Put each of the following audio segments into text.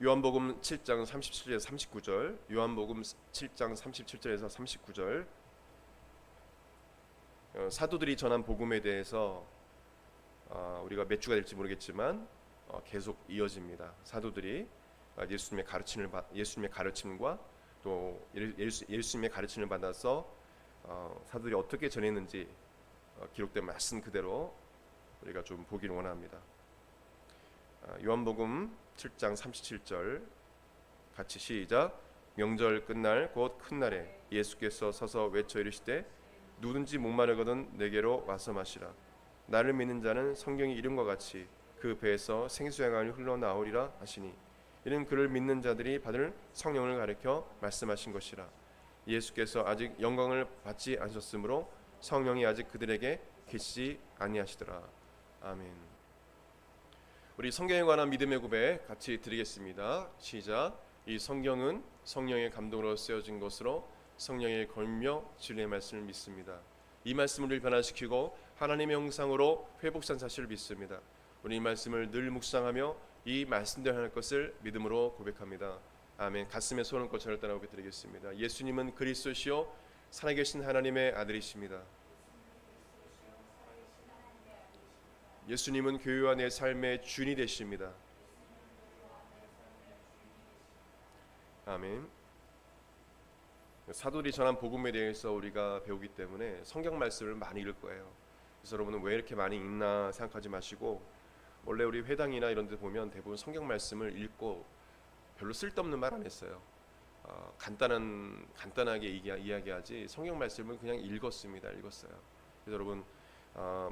요한복음 7장 37절에서 39절, 요한복음 7장 37절에서 39절, 사도들이 전한 복음에 대해서 우리가 몇 주가 될지 모르겠지만 계속 이어집니다. 사도들이 예수님의 가르침과 또 예수님의 가르침을 받아서 사도들이 어떻게 전했는지 기록된 말씀 그대로 우리가 좀 보기를 원합니다. 요한복음 7장 37절 같이 시작. 명절 끝날 곧 큰 날에 예수께서 서서 외쳐 이르시되 누구든지 목마르거든 내게로 와서 마시라. 나를 믿는 자는 성경이 이름과 같이 그 배에서 생수양강이 흘러나오리라 하시니 이는 그를 믿는 자들이 받을 성령을 가리켜 말씀하신 것이라. 예수께서 아직 영광을 받지 않으셨으므로 성령이 아직 그들에게 계시지 아니하시더라. 아멘. 우리 성경에 관한 믿음의 고백 같이 드리겠습니다. 시작. 이 성경은 성령의 감동으로 쓰여진 것으로 성령의 권며 진리의 말씀을 믿습니다. 이 말씀을 우리를 변화시키고 하나님의 형상으로 회복한 사실을 믿습니다. 우리 이 말씀을 늘 묵상하며 이 말씀대로 할 것을 믿음으로 고백합니다. 아멘. 가슴에 손을 얹고 저를 따라 고백드리겠습니다. 예수님은 그리스도시요 살아계신 하나님의 아들이십니다. 예수님은 교회와 내 삶의 주인이 되십니다. 아멘. 사도들이 전한 복음에 대해서 우리가 배우기 때문에 성경 말씀을 많이 읽을 거예요. 그래서 여러분은 왜 이렇게 많이 읽나 생각하지 마시고, 원래 우리 회당이나 이런 데 보면 대부분 성경 말씀을 읽고 별로 쓸데없는 말 안 했어요. 간단하게 이야기하지 성경 말씀을 그냥 읽었어요. 그래서 여러분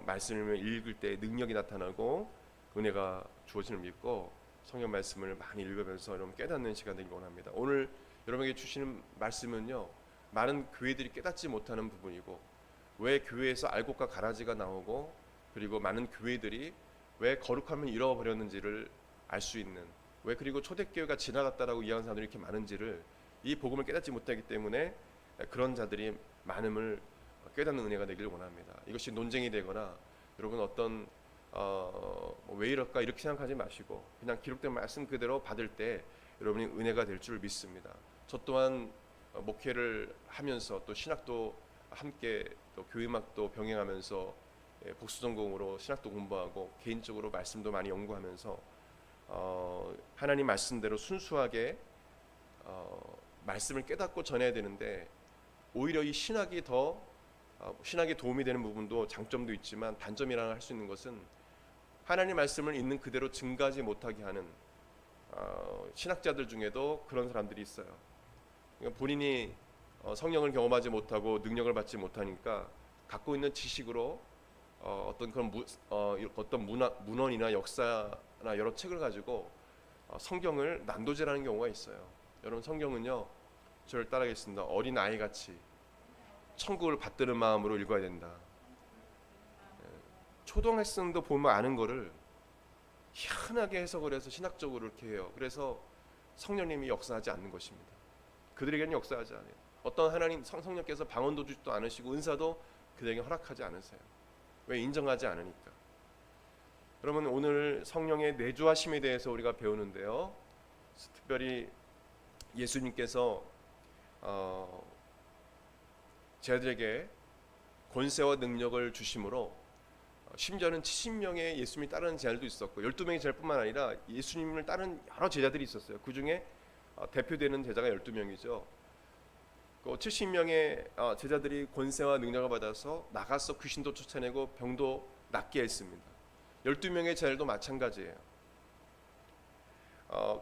말씀을 읽을 때 능력이 나타나고 은혜가 주어지는 믿고 성경 말씀을 많이 읽으면서 여러분 깨닫는 시간 되길 원합니다. 오늘 여러분에게 주시는 말씀은요, 많은 교회들이 깨닫지 못하는 부분이고, 왜 교회에서 알곡과 가라지가 나오고, 그리고 많은 교회들이 왜 거룩함을 잃어버렸는지를 알 수 있는, 왜 그리고 초대교회가 지나갔다라고 이해하는 사람들이 이렇게 많은지를, 이 복음을 깨닫지 못하기 때문에 그런 자들이 많음을 깨닫는 은혜가 되기를 원합니다. 이것이 논쟁이 되거나 여러분 어떤 왜 이럴까 이렇게 생각하지 마시고 그냥 기록된 말씀 그대로 받을 때 여러분이 은혜가 될 줄 믿습니다. 저 또한 목회를 하면서 또 신학도 함께 또 교회음악도 병행하면서 복수 전공으로 신학도 공부하고 개인적으로 말씀도 많이 연구하면서 하나님 말씀대로 순수하게 말씀을 깨닫고 전해야 되는데, 오히려 이 신학이 신학에 도움이 되는 부분도 장점도 있지만 단점이라고 할 수 있는 것은 하나님 말씀을 있는 그대로 증가하지 못하게 하는 신학자들 중에도 그런 사람들이 있어요. 그러니까 본인이 성령을 경험하지 못하고 능력을 받지 못하니까 갖고 있는 지식으로 어떤 그런 문헌이나 역사나 여러 책을 가지고 성경을 난도질하는 경우가 있어요. 여러분, 성경은요, 저를 따라하겠습니다. 어린 아이같이 천국을 받드는 마음으로 읽어야 된다. 초등학생도 보면 아는 거를 희한하게 해석을 해서 신학적으로 이렇게 해요. 그래서 성령님이 역사하지 않는 것입니다. 그들에게는 역사하지 않아요. 어떤 하나님 성령께서 방언도 주지도 않으시고 은사도 그들에게 허락하지 않으세요. 왜? 인정하지 않으니까. 여러분, 오늘 성령의 내주하심에 대해서 우리가 배우는데요, 특별히 예수님께서 제자들에게 권세와 능력을 주심으로 심지어는 70명의 예수님이 따르는 제자들도 있었고 12명의 제자뿐만 아니라 예수님을 따르는 여러 제자들이 있었어요. 그 중에 대표되는 제자가 12명이죠. 그 70명의 제자들이 권세와 능력을 받아서 나가서 귀신도 쫓아내고 병도 낫게 했습니다. 12명의 제자들도 마찬가지예요.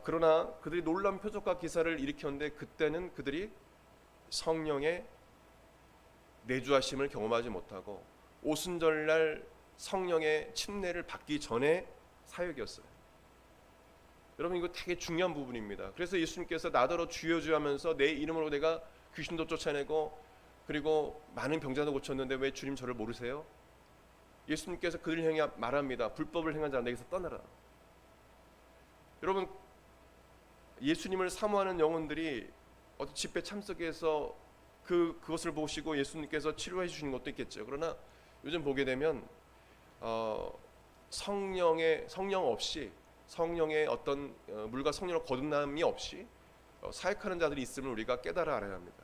그러나 그들이 놀라운 표적과 기사를 일으켰는데 그때는 그들이 성령의 내주하심을 경험하지 못하고 오순절날 성령의 침례를 받기 전에 사역이었어요. 여러분, 이거 되게 중요한 부분입니다. 그래서 예수님께서 나더러 주여 주여 하면서 내 이름으로 내가 귀신도 쫓아내고 그리고 많은 병자도 고쳤는데 왜 주님 저를 모르세요? 예수님께서 그들을 향해 말합니다. 불법을 행한 자는 내게서 떠나라. 여러분, 예수님을 사모하는 영혼들이 어떤 집회 참석해서 그것을 보시고 예수님께서 치료해 주시는 것도 있겠죠. 그러나 요즘 보게 되면 성령 없이 성령의 어떤 물과 성령의 거듭남이 없이 사역하는 자들이 있음을 우리가 깨달아 알아야 합니다.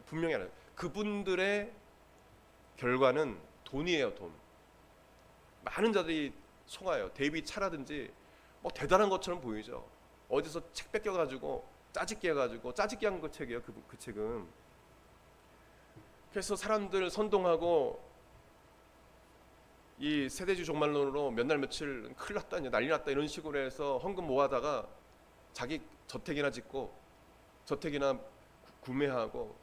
분명히 알아요. 그분들의 결과는 돈이에요. 돈. 많은 자들이 속아요. 데이빗 차라든지 뭐 대단한 것처럼 보이죠. 어디서 책 뺏겨가지고 짜집기 해가지고 짜집기 한 그 책이에요. 그 책은. 그래서 사람들 선동하고 이 세대주의 종말론으로 몇 날 며칠 큰일 났다, 난리 났다 이런 식으로 해서 헌금 모아다가 자기 저택이나 짓고 저택이나 구매하고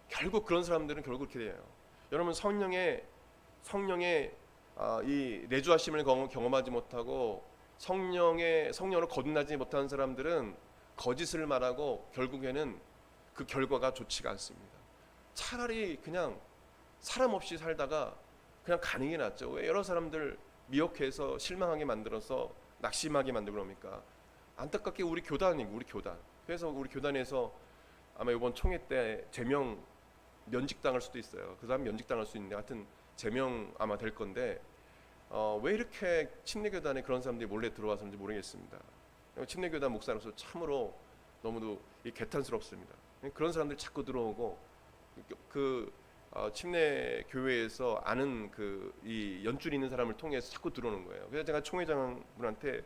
결국 그런 사람들은 결국 그렇게 돼요. 여러분 성령의 이 내주하심을 경험하지 못하고 성령으로 거듭나지 못한 사람들은 거짓을 말하고 결국에는 그 결과가 좋지가 않습니다. 차라리 그냥 사람 없이 살다가 그냥 가는 게 낫죠. 왜 여러 사람들 미혹해서 실망하게 만들어서 낙심하게 만들고 그럽니까? 안타깝게 우리 교단. 그래서 우리 교단에서 아마 이번 총회 때 제명 면직당할 수도 있어요. 그 사람 면직당할 수 있는데 하여튼 제명 아마 될 건데 왜 이렇게 침례교단에 그런 사람들이 몰래 들어와서인지 모르겠습니다. 침례교단 목사로서 참으로 너무도 개탄스럽습니다. 그런 사람들이 자꾸 들어오고 침례 교회에서 아는 이 연줄 있는 사람을 통해서 자꾸 들어오는 거예요. 그래서 제가 총회장분한테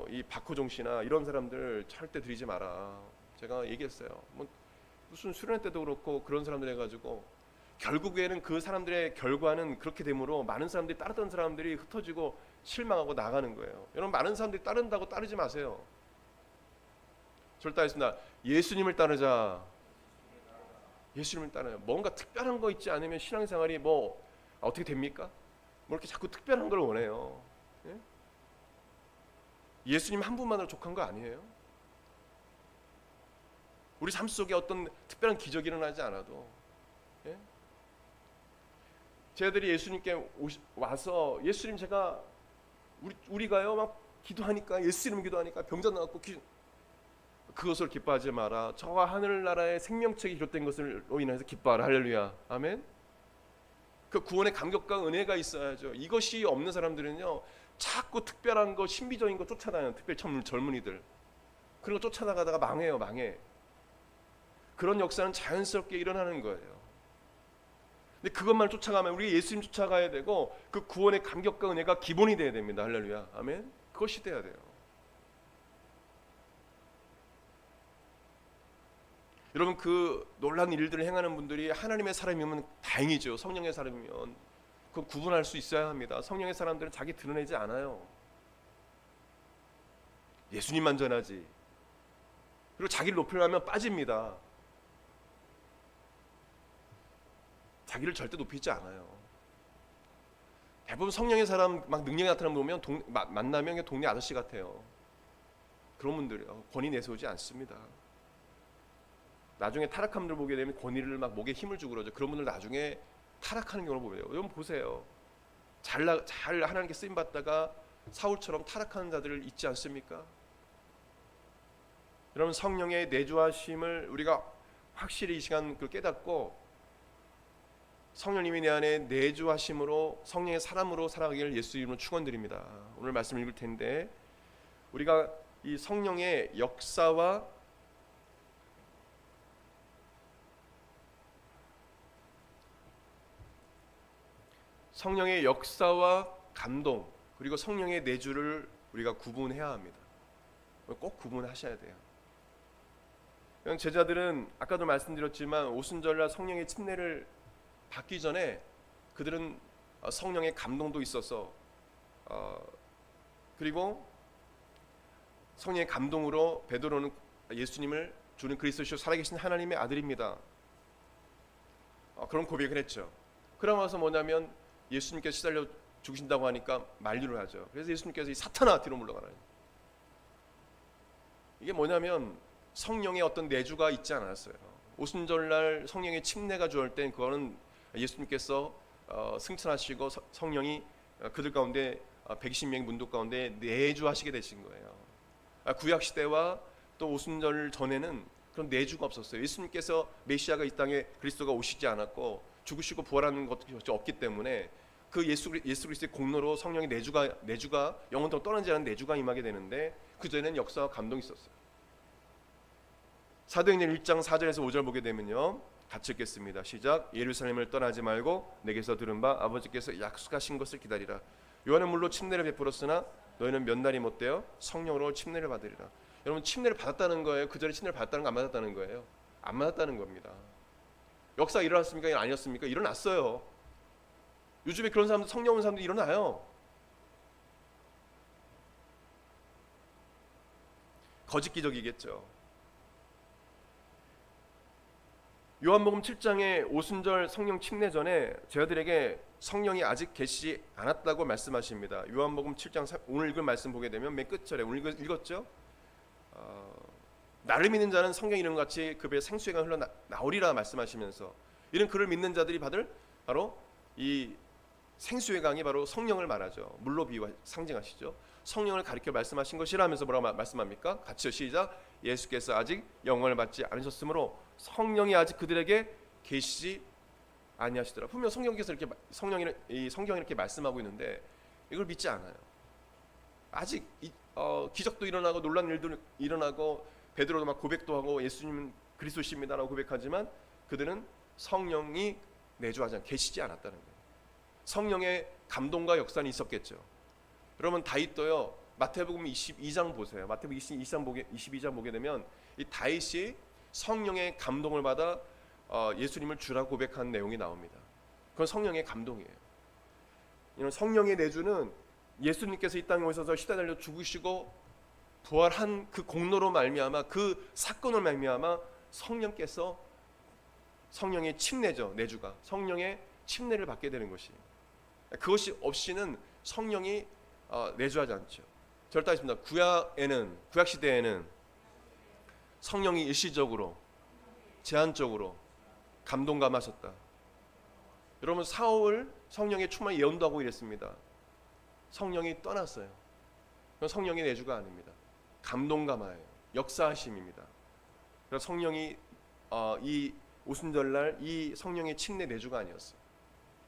이 박호종 씨나 이런 사람들 절대 들이지 마라. 제가 얘기했어요. 뭐 무슨 수련회 때도 그렇고 그런 사람들 해가지고 결국에는 그 사람들의 결과는 그렇게 되므로 많은 사람들이 따르던 사람들이 흩어지고 실망하고 나가는 거예요. 여러분 많은 사람들이 따른다고 따르지 마세요. 절대 하겠습니다. 예수님을 따르자. 예수님을 따라요. 뭔가 특별한 거 있지 않으면 신앙생활이 뭐 어떻게 됩니까? 뭐 이렇게 자꾸 특별한 걸 원해요. 예? 예수님 한 분만으로 족한 거 아니에요? 우리 삶 속에 어떤 특별한 기적이 일어나지 않아도 예? 쟤들이 예수님께 와서 예수님 제가 우리가요 막 기도하니까 예수님 기도하니까 병자 나왔고 그것을 기뻐하지 마라. 저와 하늘나라의 생명책이 기록된 것으로 인해서 기뻐하라. 할렐루야. 아멘. 그 구원의 감격과 은혜가 있어야죠. 이것이 없는 사람들은요 자꾸 특별한 거 신비적인 거 쫓아다녀요. 특별히 젊은이들 그런 거 쫓아나가다가 망해. 그런 역사는 자연스럽게 일어나는 거예요. 근데 그것만 쫓아가면 우리 예수님 쫓아가야 되고 그 구원의 감격과 은혜가 기본이 돼야 됩니다. 할렐루야. 아멘. 그것이 돼야 돼요. 여러분 그 놀라운 일들을 행하는 분들이 하나님의 사람이면 다행이죠. 성령의 사람이면 그건 구분할 수 있어야 합니다. 성령의 사람들은 자기 드러내지 않아요. 예수님만 전하지. 그리고 자기를 높이려면 빠집니다. 자기를 절대 높이지 않아요. 대부분 성령의 사람 막 능력이 나타나는 거 보면 만나면 동네 아저씨 같아요. 그런 분들이요 권위 내세우지 않습니다. 나중에 타락한 분들 보게 되면 권위를 막 목에 힘을 주고 그러죠. 그런 분들 나중에 타락하는 경우를 보게 돼요. 여러분 보세요. 잘 하나님께 쓰임 받다가 사울처럼 타락하는 자들을 있지 않습니까? 여러분 성령의 내주하심을 우리가 확실히 이 시간 그걸 깨닫고 성령님이 내 안에 내주하심으로 성령의 사람으로 살아가기를 예수 이름으로 축원드립니다. 오늘 말씀 읽을 텐데 우리가 이 성령의 역사와 감동 그리고 성령의 내주를 우리가 구분해야 합니다. 꼭 구분하셔야 돼요. 제자들은 아까도 말씀드렸지만 오순절날 성령의 침례를 받기 전에 그들은 성령의 감동도 있어서 그리고 성령의 감동으로 베드로는 예수님을 주는 그리스도시요 살아계신 하나님의 아들입니다. 그런 고백을 했죠. 그러고 나서 뭐냐면 예수님께서 시달려 죽으신다고 하니까 만류를 하죠. 그래서 예수님께서 이 사탄아 뒤로 물러가라. 이게 뭐냐면 성령의 어떤 내주가 있지 않았어요. 오순절날 성령의 침례가 주어질 땐 그거는 예수님께서 승천하시고 성령이 그들 가운데 120명 문도 가운데 내주하시게 되신 거예요. 구약 시대와 또 오순절 전에는 그런 내주가 없었어요. 예수님께서 메시아가 이 땅에 그리스도가 오시지 않았고 죽으시고 부활하는 것도 없기 때문에 그 예수 그리스도의 공로로 성령의 내주가 영원토록 떠나지 않은 내주가 임하게 되는데 그 전에는 역사와 감동이 있었어요. 사도행전 1장 4절에서 5절 보게 되면요, 같이 읽겠습니다. 시작. 예루살렘을 떠나지 말고 내게서 들은 바 아버지께서 약속하신 것을 기다리라. 요한은 물론 침례를 베풀었으나 너희는 몇 날이 못되어 성령으로 침례를 받으리라. 여러분, 침례를 받았다는 거예요? 그 전에 침례를 받았다는 거 안 받았다는 거예요? 안 받았다는 겁니다. 역사가 일어났습니까? 아니었습니까? 일어났어요. 요즘에 그런 사람들, 성령 온 사람들 일어나요. 거짓 기적이겠죠. 요한복음 7장의 오순절 성령 침례 전에 저희들에게 성령이 아직 계시지 않았다고 말씀하십니다. 요한복음 7장 오늘 읽은 말씀 보게 되면 맨 끝절에 오늘 읽었죠. 나를 믿는 자는 성경 이름 같이 그 배에 생수가 흘러 나오리라 말씀하시면서 이런 그를 믿는 자들이 받을 바로 이 생수의 강이 바로 성령을 말하죠. 물로 비유와 상징하시죠. 성령을 가리켜 말씀하신 것이라면서 뭐라고 말씀합니까? 같이요, 시작. 예수께서 아직 영광을 받지 않으셨으므로 성령이 아직 그들에게 계시지 아니하시더라. 분명 성령께서 이렇게 성경이 이렇게 말씀하고 있는데 이걸 믿지 않아요. 아직 기적도 일어나고 놀라운 일도 일어나고 베드로도 막 고백도 하고 예수님은 그리스도십니다라고 고백하지만 그들은 성령이 내주하지 계시지 않았다는 거예요. 성령의 감동과 역사는 있었겠죠. 여러분, 다윗도요, 마태복음 22장 보세요. 마태복음 22장 보게 되면 이 다윗이 성령의 감동을 받아 예수님을 주라고 고백한 내용이 나옵니다. 그건 성령의 감동이에요. 이런 성령의 내주는 예수님께서 이 땅에 오셔서 십자가에 달려 죽으시고 부활한 그 공로로 말미암아, 그 사건으로 말미암아 성령께서 성령의 침례죠. 내주가 성령의 침례를 받게 되는 것이에요. 그것이 없이는 성령이 내주하지 않죠. 절대하겠습니다. 구약 시대에는 성령이 일시적으로 제한적으로 감동감하셨다. 여러분, 사울 성령의 충만 예언도 하고 이랬습니다. 성령이 떠났어요. 그건 성령의 내주가 아닙니다. 감동감화예요. 역사하심입니다. 그래서 성령이 이 오순절날 이 성령의 침례 내주가 아니었어요.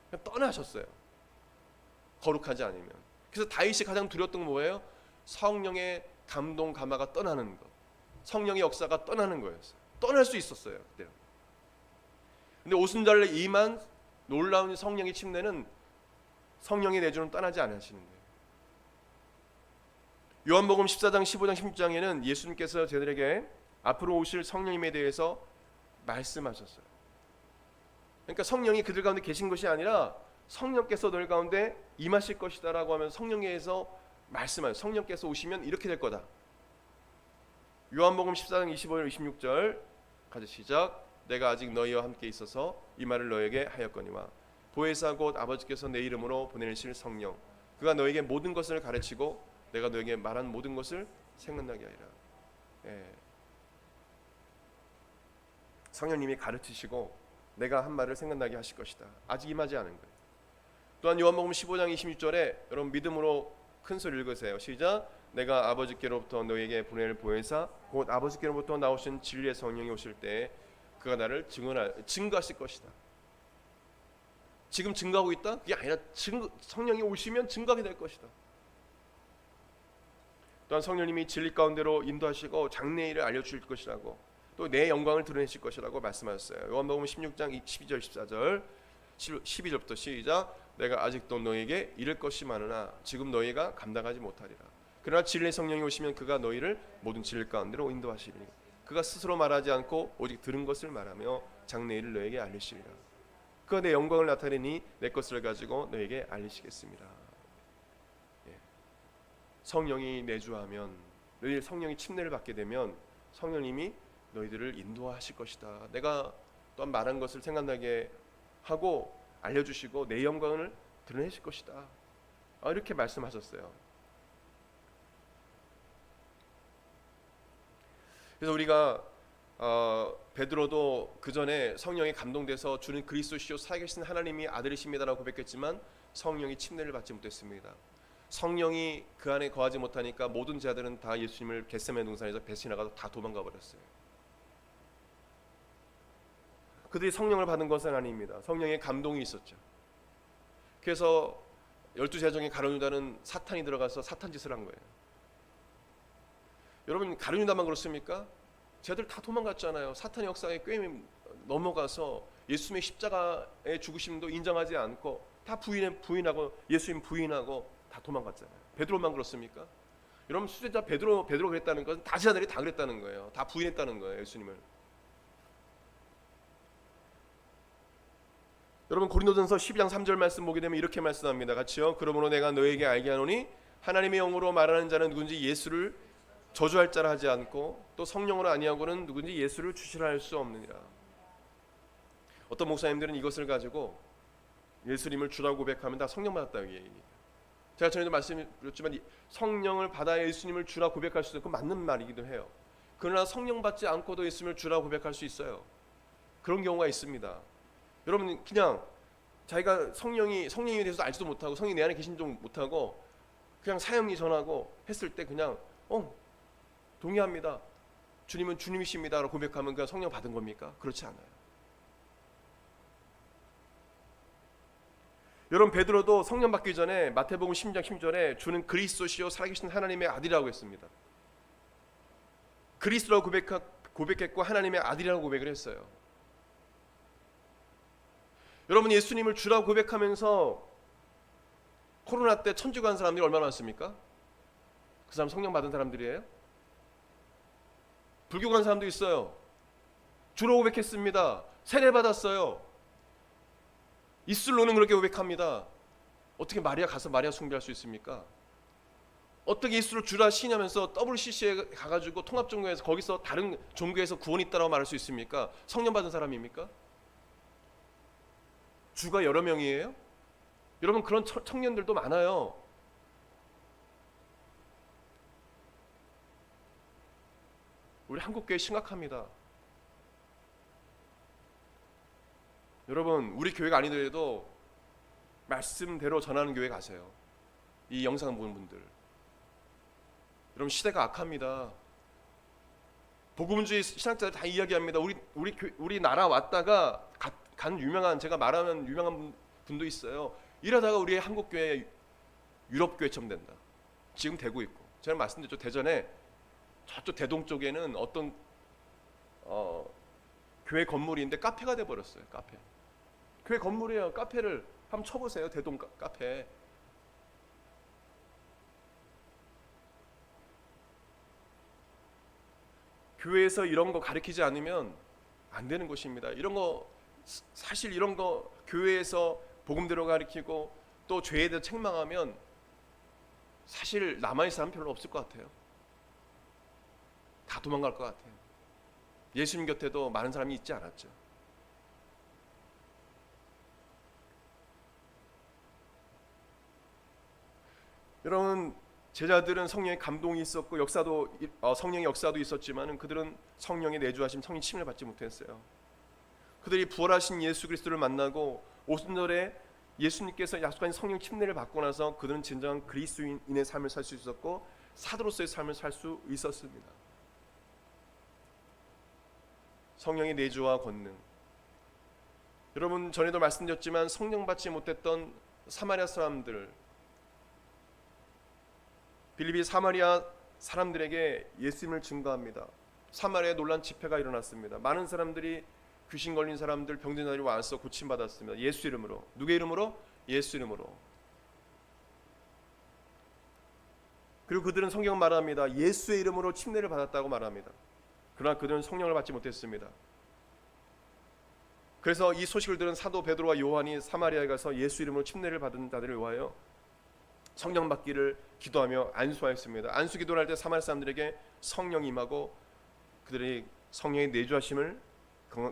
그냥 떠나셨어요. 거룩하지 않으면. 그래서 다윗이 가장 두려웠던 건 뭐예요? 성령의 감동 감화가 떠나는 것, 성령의 역사가 떠나는 거였어요. 떠날 수 있었어요 그때. 근데 오순절에 임한 놀라운 성령의 침례는 성령의 내주는 떠나지 않으시는 거예요. 요한복음 14장, 15장, 16장에는 예수님께서 저희들에게 앞으로 오실 성령님에 대해서 말씀하셨어요. 그러니까 성령이 그들 가운데 계신 것이 아니라 성령께서 너희 가운데 임하실 것이다라고 하면서 성령에서 말씀하세요. 성령께서 오시면 이렇게 될 거다. 요한복음 14장 25절 26절 같이 시작. 내가 아직 너희와 함께 있어서 이 말을 너에게 하였거니와 보혜사 곧 아버지께서 내 이름으로 보내실 성령 그가 너에게 모든 것을 가르치고 내가 너에게 말한 모든 것을 생각나게 하리라. 성령님이 가르치시고 내가 한 말을 생각나게 하실 것이다. 아직 임하지 않은 거예요. 또한 요한복음 15장 26절에 여러분 믿음으로 큰 소리 읽으세요. 시작. 내가 아버지께로부터 너에게 보낼 보혜사 곧 아버지께로부터 나오신 진리의 성령이 오실 때 그가 나를 증거하실 것이다. 지금 증거하고 있다? 그게 아니라 성령이 오시면 증거하게 될 것이다. 또한 성령님이 진리 가운데로 인도하시고 장래일을 알려주실 것이라고 또 내 영광을 드러내실 것이라고 말씀하셨어요. 요한복음 16장 12절 14절 12절부터 시작. 내가 아직도 너에게 이를 것이 많으나 지금 너희가 감당하지 못하리라. 그러나 진리의 성령이 오시면 그가 너희를 모든 진리 가운데로 인도하시리니 그가 스스로 말하지 않고 오직 들은 것을 말하며 장래일을 너에게 알리시리라. 그가 내 영광을 나타내니 내 것을 가지고 너에게 알리시겠습니다. 성령이 내주하면 너희 성령이 침례를 받게 되면 성령님이 너희들을 인도하실 것이다. 내가 또한 말한 것을 생각나게 하고 알려주시고 내 영광을 드러내실 것이다. 이렇게 말씀하셨어요. 그래서 우리가 베드로도 그 전에 성령에 감동돼서 주는 그리스도시요 살아계신 하나님이 아들이십니다라고 고백했지만 성령이 침례를 받지 못했습니다. 성령이 그 안에 거하지 못하니까 모든 자들은 다 예수님을 겟세마네 동산에서 배신하고 다 도망가 버렸어요. 그들이 성령을 받은 것은 아닙니다. 성령의 감동이 있었죠. 그래서 12제자 중에 가룟 유다는 사탄이 들어가서 사탄 짓을 한 거예요. 여러분, 가룟 유다만 그렇습니까? 쟤들 다 도망갔잖아요. 사탄의 역사에 꿰매 넘어가서 예수님의 십자가의 죽으심도 인정하지 않고 다 부인하고 예수님 부인하고 다 도망갔잖아요. 베드로만 그렇습니까? 여러분, 수제자 베드로 그랬다는 것은 다 제자들이 다 그랬다는 거예요. 다 부인했다는 거예요, 예수님을. 여러분, 고린도전서 12장 3절 말씀 보게 되면 이렇게 말씀합니다. 같이요. 그러므로 내가 너에게 알게 하노니 하나님의 영으로 말하는 자는 누군지 예수를 저주할 자라 하지 않고 또 성령으로 아니하고는 누군지 예수를 주시라 할 수 없느니라. 어떤 목사님들은 이것을 가지고 예수님을 주라고 고백하면 다 성령 받았다 얘기해요. 제가 전에도 말씀드렸지만 성령을 받아야 예수님을 주라 고백할 수 있고 맞는 말이기도 해요. 그러나 성령 받지 않고도 예수님을 주라 고백할 수 있어요. 그런 경우가 있습니다. 여러분, 그냥 자기가 성령에 대해서 알지도 못하고 성령이 내 안에 계신지 못하고 그냥 사형리 전하고 했을 때 그냥 동의합니다. 주님은 주님이십니다 라고 고백하면 그냥 성령 받은 겁니까? 그렇지 않아요. 여러분, 베드로도 성령 받기 전에 마태복음 10장 10절에 주는 그리스도시요 살아계신 하나님의 아들이라고 했습니다. 그리스도라고 고백했고 하나님의 아들이라고 고백을 했어요. 여러분, 예수님을 주라고 고백하면서 코로나 때 천주 간 사람들이 얼마나 많습니까? 그 사람 성령 받은 사람들이에요? 불교 간 사람도 있어요. 주로 고백했습니다. 세례 받았어요. 이슬로는 그렇게 고백합니다. 어떻게 마리아 가서 마리아 숭배할 수 있습니까? 어떻게 이슬로 주라 시냐면서 WCC에 가가지고 통합종교에서 거기서 다른 종교에서 구원이 있다고 말할 수 있습니까? 성령 받은 사람입니까? 주가 여러 명이에요? 여러분, 그런 청년들도 많아요. 우리 한국교회 심각합니다. 여러분, 우리 교회가 아니더라도 말씀대로 전하는 교회 가세요. 이 영상 보는 분들, 여러분, 시대가 악합니다. 복음주의 신학자들 다 이야기합니다. 우리 나라 왔다가 간 유명한, 제가 말하면 유명한 분도 있어요. 이러다가 우리 한국 교회 유럽 교회처럼 된다. 지금 되고 있고, 제가 말씀드렸죠. 대전에 저쪽 대동 쪽에는 어떤 교회 건물인데 카페가 돼 버렸어요. 카페. 교회 건물이에요. 카페를 한번 쳐보세요. 대동 카페. 교회에서 이런 거 가르치지 않으면 안 되는 것입니다. 이런 거, 사실 이런 거 교회에서 복음대로 가르치고 또 죄에 대해 책망하면 사실 남아있는 사람 별로 없을 것 같아요. 다 도망갈 것 같아요. 예수님 곁에도 많은 사람이 있지 않았죠. 여러분, 제자들은 성령의 감동이 있었고 성령의 역사도 있었지만 그들은 성령의 내주하심, 성령 침을 받지 못했어요. 그들이 부활하신 예수 그리스도를 만나고 오순절에 예수님께서 약속한 성령 침례를 받고 나서 그들은 진정한 그리스도인의 삶을 살 수 있었고 사도로서의 삶을 살 수 있었습니다. 성령의 내주와 권능. 여러분, 전에도 말씀드렸지만 성령 받지 못했던 사마리아 사람들, 빌립이 사마리아 사람들에게 예수님을 증거합니다. 사마리아에 놀란 집회가 일어났습니다. 많은 사람들이, 귀신 걸린 사람들, 병든 자들이 와서 고침받았습니다. 예수 이름으로. 누구의 이름으로? 예수 이름으로. 그리고 그들은 성경 말합니다. 예수의 이름으로 침례를 받았다고 말합니다. 그러나 그들은 성령을 받지 못했습니다. 그래서 이 소식을 들은 사도 베드로와 요한이 사마리아에 가서 예수 이름으로 침례를 받은 자들을 위하여 성령 받기를 기도하며 안수하였습니다. 안수 기도를 할 때 사마리아 사람들에게 성령이 임하고 그들이 성령의 내주하심을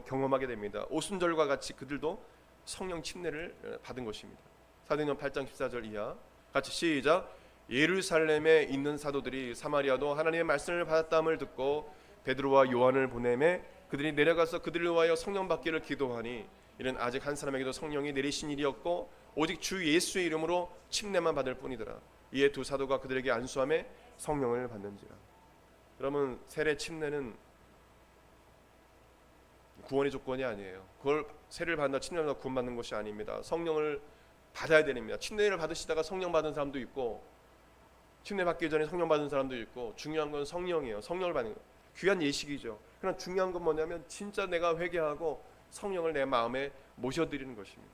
경험하게 됩니다. 오순절과 같이 그들도 성령 침례를 받은 것입니다. 사도행전 8장 14절 이하 같이 시작. 예루살렘에 있는 사도들이 사마리아도 하나님의 말씀을 받았다함을 듣고 베드로와 요한을 보내매 그들이 내려가서 그들을 위하여 성령 받기를 기도하니 이는 아직 한 사람에게도 성령이 내리신 일이었고 오직 주 예수의 이름으로 침례만 받을 뿐이더라. 이에 두 사도가 그들에게 안수하며 성령을 받는지라. 여러분, 세례 침례는 구원의 조건이 아니에요. 그걸 세례를 받는다, 침례를 받는다 구원받는 것이 아닙니다. 성령을 받아야 됩니다. 침례를 받으시다가 성령 받은 사람도 있고, 침례 받기 전에 성령 받은 사람도 있고, 중요한 건 성령이에요. 성령을 받는 거 귀한 예식이죠. 그러나 중요한 건 뭐냐면 진짜 내가 회개하고 성령을 내 마음에 모셔드리는 것입니다.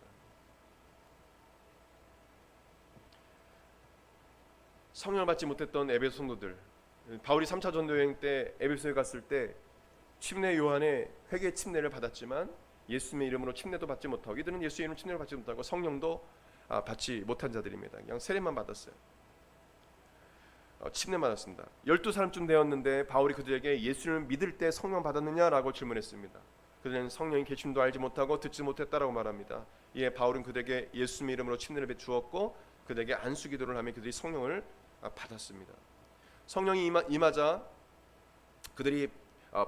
성령을 받지 못했던 에베소 성도들, 바울이 3차 전도 여행 때 에베소에 갔을 때 침례 요한의 회개 침례를 받았지만 예수님의 이름으로 침례도 받지 못하고, 이들은 예수의 이름으로 침례를 받지 못하고 성령도 받지 못한 자들입니다. 그냥 세례만 받았어요. 침례 받았습니다. 12사람쯤 되었는데 바울이 그들에게 예수님을 믿을 때 성령 받았느냐라고 질문했습니다. 그들은 성령이 계심도 알지 못하고 듣지 못했다라고 말합니다. 이에 바울은 그들에게 예수님의 이름으로 침례를 베주었고 그들에게 안수 기도를 하며 그들이 성령을 받았습니다. 성령이 임하자 그들이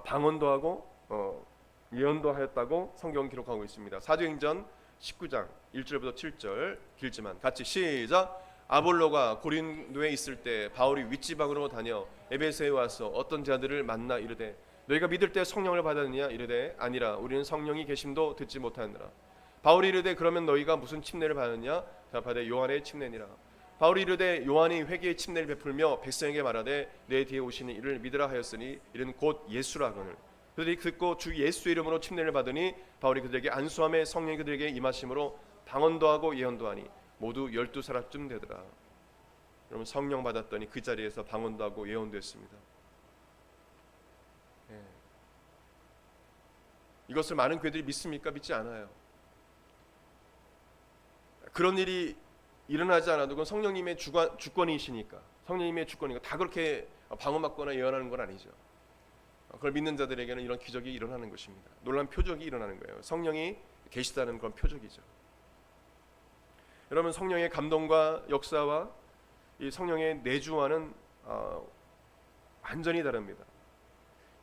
방언도 하고 예언도 하였다고 성경 기록하고 있습니다. 사도행전 19장 1절부터 7절 길지만 같이 시작. 아볼로가 고린도에 있을 때 바울이 윗지방으로 다녀 에베소에 와서 어떤 자들을 만나 이르되 너희가 믿을 때 성령을 받았느냐 이르되 아니라 우리는 성령이 계심도 듣지 못하느라. 바울이 이르되 그러면 너희가 무슨 침례를 받았느냐 답하되 요한의 침례니라. 바울이 이르되 요한이 회개의 침례를 베풀며 백성에게 말하되 내 뒤에 오시는 이를 믿으라 하였으니 이는 곧 예수라거늘. 그들이 듣고 주 예수의 이름으로 침례를 받으니 바울이 그들에게 안수함에 성령이 그들에게 임하심으로 방언도 하고 예언도 하니 모두 12사람쯤 되더라. 여러분 성령 받았더니 그 자리에서 방언도 하고 예언도 했습니다. 이것을 많은 교회들이 믿습니까? 믿지 않아요. 그런 일이 일어나지 않아도 그건 성령님의 주권이시니까, 성령님의 주권이니까 다 그렇게 방언받거나 예언하는 건 아니죠. 그걸 믿는 자들에게는 이런 기적이 일어나는 것입니다. 놀라운 표적이 일어나는 거예요. 성령이 계시다는 그런 표적이죠. 여러분 성령의 감동과 역사와 이 성령의 내주와는 완전히 다릅니다.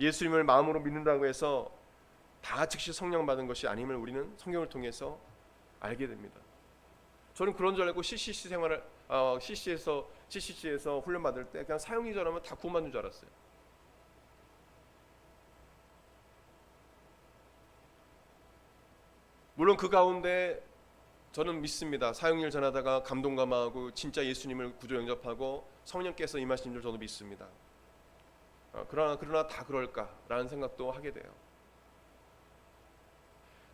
예수님을 마음으로 믿는다고 해서 다 즉시 성령 받은 것이 아님을 우리는 성경을 통해서 알게 됩니다. 저는 그런 줄 알고 CCC 생활을 CCC에서 훈련 받을 때 그냥 사형리자라면 다 구원받는 줄 알았어요. 물론 그 가운데 저는 믿습니다. 사형리를 전하다가 감동감화하고 진짜 예수님을 구조 영접하고 성령께서 임하신 줄 저도 믿습니다. 그러나 다 그럴까라는 생각도 하게 돼요.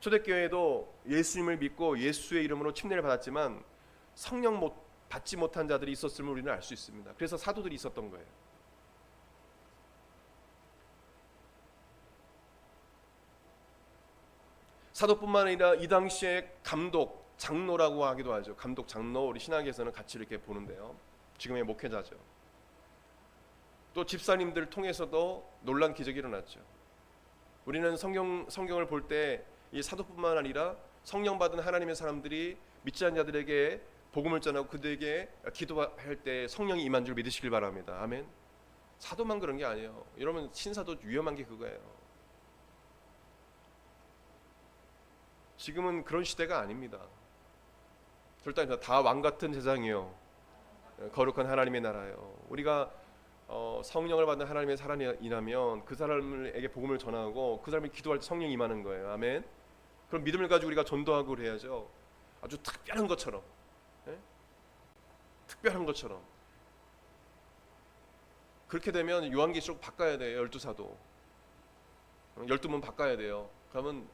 초대교회도 예수님을 믿고 예수의 이름으로 침례를 받았지만 성령 받지 못한 자들이 있었음을 우리는 알 수 있습니다. 그래서 사도들이 있었던 거예요. 사도뿐만 아니라 이 당시에 감독, 장로라고 하기도 하죠. 감독, 장로, 우리 신학에서는 같이 이렇게 보는데요. 지금의 목회자죠. 또 집사님들 통해서도 놀란 기적이 일어났죠. 우리는 성경을 볼 때 이 사도뿐만 아니라 성령 받은 하나님의 사람들이 믿지 않는 자들에게 복음을 전하고 그들에게 기도할 때 성령이 임한 줄 믿으시길 바랍니다. 아멘. 사도만 그런 게 아니에요. 여러분 신사도 위험한 게 그거예요. 지금은 그런 시대가 아닙니다. 절대 다 왕 같은 세상이요. 거룩한 하나님의 나라예요. 우리가 성령을 받는 하나님의 사람이라면 그 사람에게 복음을 전하고 그 사람이 기도할 때 성령이 임하는 거예요. 아멘. 그럼 믿음을 가지고 우리가 전도하고 그래야죠. 아주 특별한 것처럼, 특별한 것처럼. 그렇게 되면 요한계시록 바꿔야 돼요. 12사도 12문 바꿔야 돼요. 그러면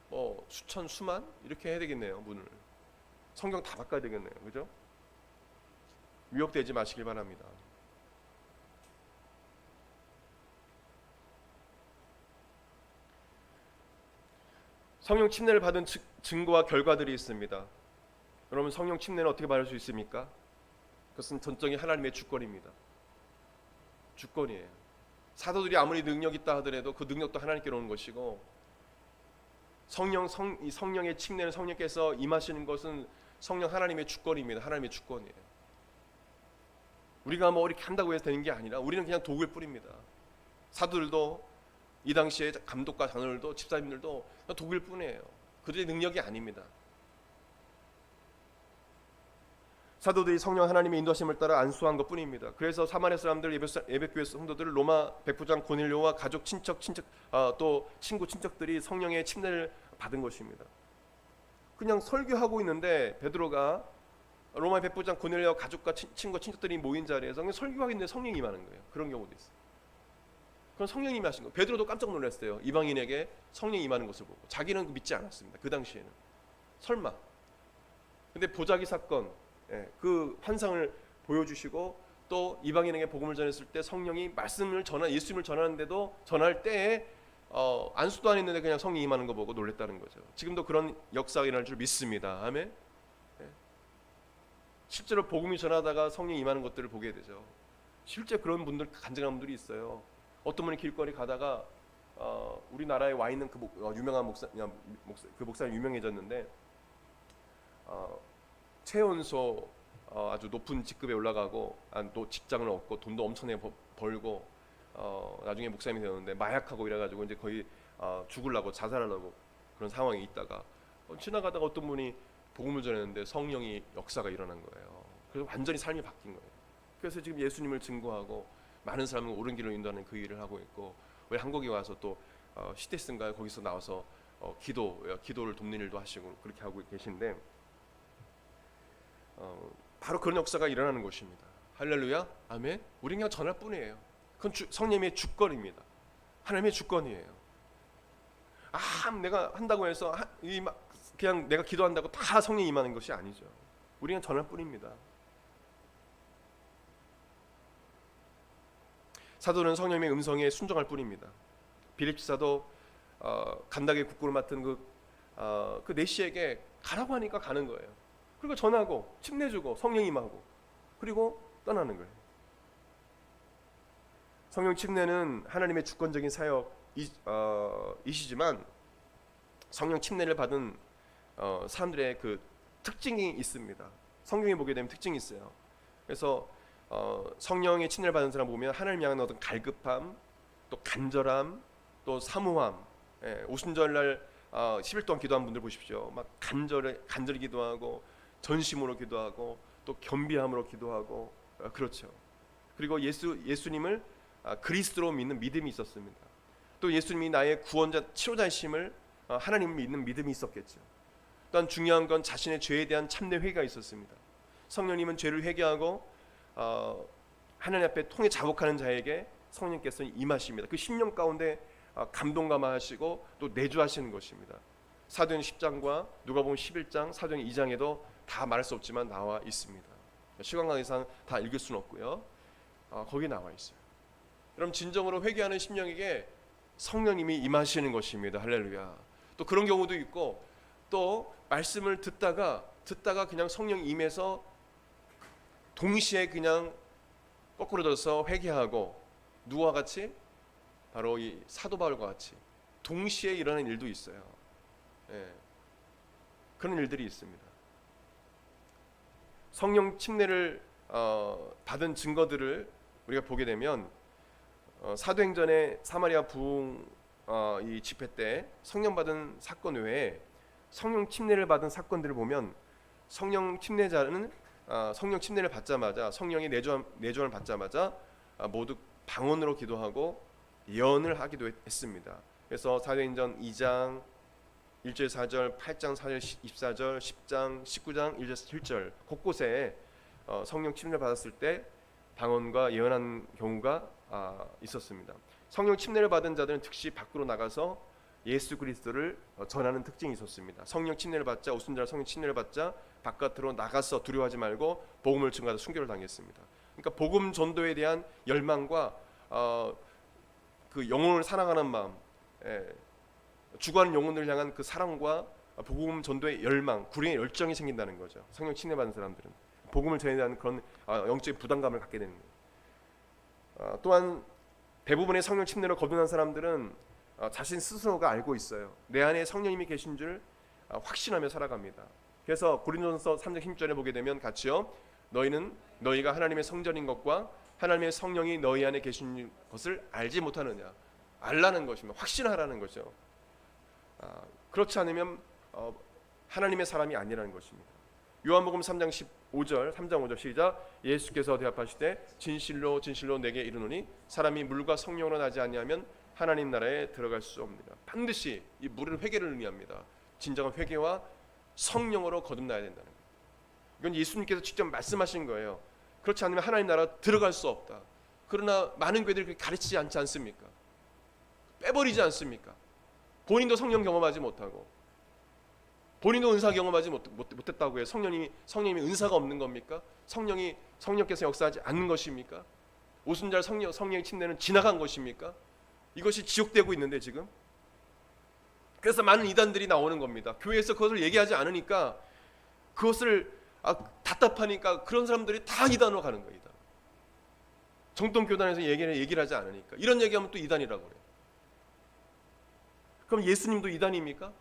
뭐 수천 수만 이렇게 해야 되겠네요. 문을 성경 다 바꿔야 되겠네요. 그죠? 위협되지 마시길 바랍니다. 성령 침례를 받은 증거와 결과들이 있습니다. 여러분 성령 침례는 어떻게 받을 수 있습니까? 그것은 전적인 하나님의 주권입니다. 주권이에요. 사도들이 아무리 능력 있다 하더라도 그 능력도 하나님께로 오는 것이고 이 성령의 침례는 성령께서 임하시는 것은 성령 하나님의 주권입니다. 하나님의 주권이에요. 우리가 뭐 이렇게 한다고 해서 되는 게 아니라 우리는 그냥 도구일 뿐입니다. 사도들도 이 당시에 감독과 장로들도 집사님들도 도구일 뿐이에요. 그들의 능력이 아닙니다. 사도들이 성령 하나님의 인도하심을 따라 안수한 것뿐입니다. 그래서 사마리아 사람들, 예배교회 성도들을 로마 백부장 고넬료와 가족, 또 친구, 친척들이 성령의 침례를 받은 것입니다. 그냥 설교하고 있는데 베드로가 로마의 백부장 고넬료와 가족과 친구 친척들이 모인 자리에서 그냥 설교하고 있는데 성령이 임하는 거예요. 그런 경우도 있어요. 그럼 성령이 임하신 거예요. 베드로도 깜짝 놀랐어요. 이방인에게 성령이 임하는 것을 보고. 자기는 믿지 않았습니다. 그 당시에는. 설마. 근데 보자기 사건, 그 환상을 보여주시고 또 이방인에게 복음을 전했을 때 성령이 말씀을 예수님을 전하는데도 전할 때에 안수도 안 했는데 그냥 성령이 임하는 거 보고 놀랬다는 거죠. 지금도 그런 역사가 일어날 줄 믿습니다. 아멘. 실제로 복음이 전하다가 성령이 임하는 것들을 보게 되죠. 실제 그런 분들, 간증한 분들이 있어요. 어떤 분이 길거리 가다가 우리나라에 와 있는 그 유명한 그 목사님 유명해졌는데 최연소 아주 높은 직급에 올라가고 또 직장을 얻고 돈도 엄청나게 벌고 나중에 목사님이 되었는데 마약하고 이래가지고 이제 거의 죽으려고 자살하려고 그런 상황에 있다가 지나가다가 어떤 분이 복음을 전했는데 성령이 역사가 일어난 거예요. 그래서 완전히 삶이 바뀐 거예요. 그래서 지금 예수님을 증거하고 많은 사람을 옳은 길로 인도하는 그 일을 하고 있고, 왜 한국에 와서 또 시대스인가요? 거기서 나와서 기도를 돕는 일도 하시고 그렇게 하고 계신데 바로 그런 역사가 일어나는 것입니다. 할렐루야, 아멘. 우리는 그냥 전할 뿐이에요. 그건 성령님의 주권입니다. 하나님의 주권이에요. 내가 한다고 해서 그냥 내가 기도한다고 다 성령이 임하는 것이 아니죠. 우리는 전할 뿐입니다. 사도는 성령님의 음성에 순종할 뿐입니다. 빌립 지사도 간다게 국구를 맡은 그 내시에게 가라고 하니까 가는 거예요. 그리고 전하고 침내주고 성령 임하고 그리고 떠나는 거예요. 성령 침례는 하나님의 주권적인 사역이시지만 성령 침례를 받은 사람들의 그 특징이 있습니다. 성경에 보게 되면 특징이 있어요. 그래서 성령의 침례를 받은 사람 보면 하나님 향한 어떤 갈급함, 또 간절함, 또 사모함. 오순절날 10일 동안 기도한 분들 보십시오. 막 간절히 기도하고 전심으로 기도하고 또 겸비함으로 기도하고 그렇죠. 그리고 예수님을 그리스도로 믿는 믿음이 있었습니다. 또 예수님이 나의 구원자 치료자이심을 하나님을 믿는 믿음이 있었겠죠. 또한 중요한 건 자신의 죄에 대한 참된 회개가 있었습니다. 성령님은 죄를 회개하고 하나님 앞에 통해 자복하는 자에게 성령께서 임하십니다. 그 심령 가운데 감동감화하시고 또 내주하시는 것입니다. 사도행 10장과 누가복음 11장, 사도행 2장에도 다 말할 수 없지만 나와 있습니다. 시간 관계상 다 읽을 수는 없고요. 거기 나와 있어요. 그럼 진정으로 회개하는 심령에게 성령님이 임하시는 것입니다. 할렐루야. 또 그런 경우도 있고, 또 말씀을 듣다가 그냥 성령 임해서 동시에 그냥 거꾸로 져서 회개하고, 누구와 같이? 바로 이 사도 바울과 같이 동시에 일어나는 일도 있어요. 그런 일들이 있습니다. 성령 침례를 받은 증거들을 우리가 보게 되면 사도행전의 사마리아 부흥 이 집회 때 성령 받은 사건 외에 성령 침례를 받은 사건들을 보면 성령 침례자는 성령 침례를 받자마자, 성령의 내주함을 받자마자 모두 방언으로 기도하고 예언을 하기도 했습니다. 그래서 사도행전 2장 1절 4절, 8장 4절 24절, 10장 19장 1절 7절 곳곳에 성령 침례를 받았을 때 방언과 예언한 경우가 있었습니다. 성령 침례를 받은 자들은 즉시 밖으로 나가서 예수 그리스도를 전하는 특징이 있었습니다. 성령 침례를 받자, 오순절 성령 침례를 받자 바깥으로 나가서 두려워하지 말고 복음을 증거하다 순교를 당했습니다. 그러니까 복음 전도에 대한 열망과 그 영혼을 사랑하는 마음, 죽어가는 영혼을 향한 그 사랑과 복음 전도의 열망, 구령의 열정이 생긴다는 거죠. 성령 침례 받은 사람들은 복음을 전해야 하는 그런 영적인 부담감을 갖게 되는 거예요. 또한 대부분의 성령 침례를 거듭난 사람들은 자신 스스로가 알고 있어요. 내 안에 성령님이 계신 줄 확신하며 살아갑니다. 그래서 고린도전서 3장 10절에 보게 되면 같이요, 너희가 하나님의 성전인 것과 하나님의 성령이 너희 안에 계신 것을 알지 못하느냐. 알라는 것입니다. 확신하라는 거죠. 그렇지 않으면 하나님의 사람이 아니라는 것입니다. 요한복음 3장 15절, 3장 5절 시작. 예수께서 대답하시되 진실로 진실로 내게 이르노니 사람이 물과 성령으로 나지 아니하면 하나님 나라에 들어갈 수 없느니라. 반드시 이 물은 회개를 의미합니다. 진정한 회개와 성령으로 거듭나야 된다는 거예요. 이건 예수님께서 직접 말씀하신 거예요. 그렇지 않으면 하나님 나라 들어갈 수 없다. 그러나 많은 교회들이 그렇게 가르치지 않지 않습니까? 빼버리지 않습니까? 본인도 성령 경험하지 못하고 본인도 은사 경험하지 못했다고 해요. 성령님이 은사가 없는 겁니까? 성령께서 역사하지 않는 것입니까? 오순절 성령의 침례는 지나간 것입니까? 이것이 지속되고 있는데 지금. 그래서 많은 이단들이 나오는 겁니다. 교회에서 그것을 얘기하지 않으니까 그것을 답답하니까 그런 사람들이 다 이단으로 가는 거예요. 이단. 정통교단에서 얘기를 하지 않으니까. 이런 얘기하면 또 이단이라고 그래요. 그럼 예수님도 이단입니까?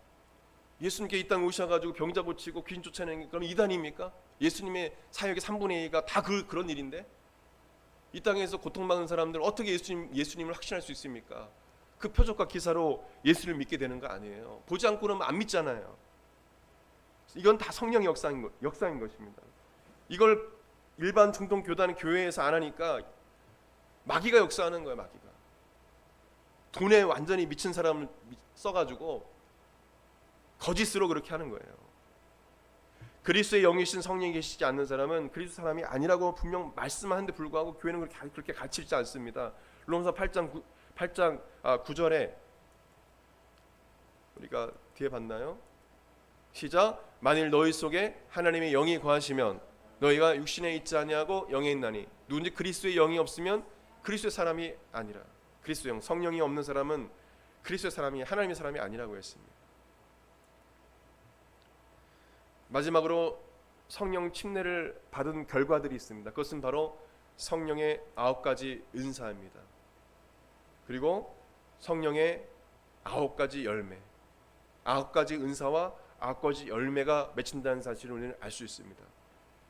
예수님께 이 땅에 오셔가지고 병자 고치고 귀신 쫓아내는 게 그럼 이단입니까? 예수님의 사역의 3분의 2가 다 그런 일인데 이 땅에서 고통받는 사람들 어떻게 예수님을 확신할 수 있습니까? 그 표적과 기사로 예수를 믿게 되는 거 아니에요. 보지 않고는 안 믿잖아요. 이건 다 성령의 역사인 것입니다. 이걸 일반 중동 교회에서 안 하니까 마귀가 역사하는 거예요. 마귀가 돈에 완전히 미친 사람을 써가지고 거짓으로 그렇게 하는 거예요. 그리스도의 영이신 성령이 계시지 않는 사람은 그리스도 사람이 아니라고 분명 말씀하는데 불구하고 교회는 그렇게 가르치지 않습니다. 로마서 8장 9절에 우리가 뒤에 봤나요? 시작. 만일 너희 속에 하나님의 영이 거하시면 너희가 육신에 있지 아니하고 영에 있나니 누군지 그리스도의 영이 없으면 그리스도의 사람이 아니라. 그리스도의 영, 성령이 없는 사람은 그리스도의 사람이 하나님의 사람이 아니라고 했습니다. 마지막으로 성령 침례를 받은 결과들이 있습니다. 그것은 바로 성령의 9가지 은사입니다. 그리고 성령의 9가지 열매, 9가지 은사와 9가지 열매가 맺힌다는 사실을 우리는 알 수 있습니다.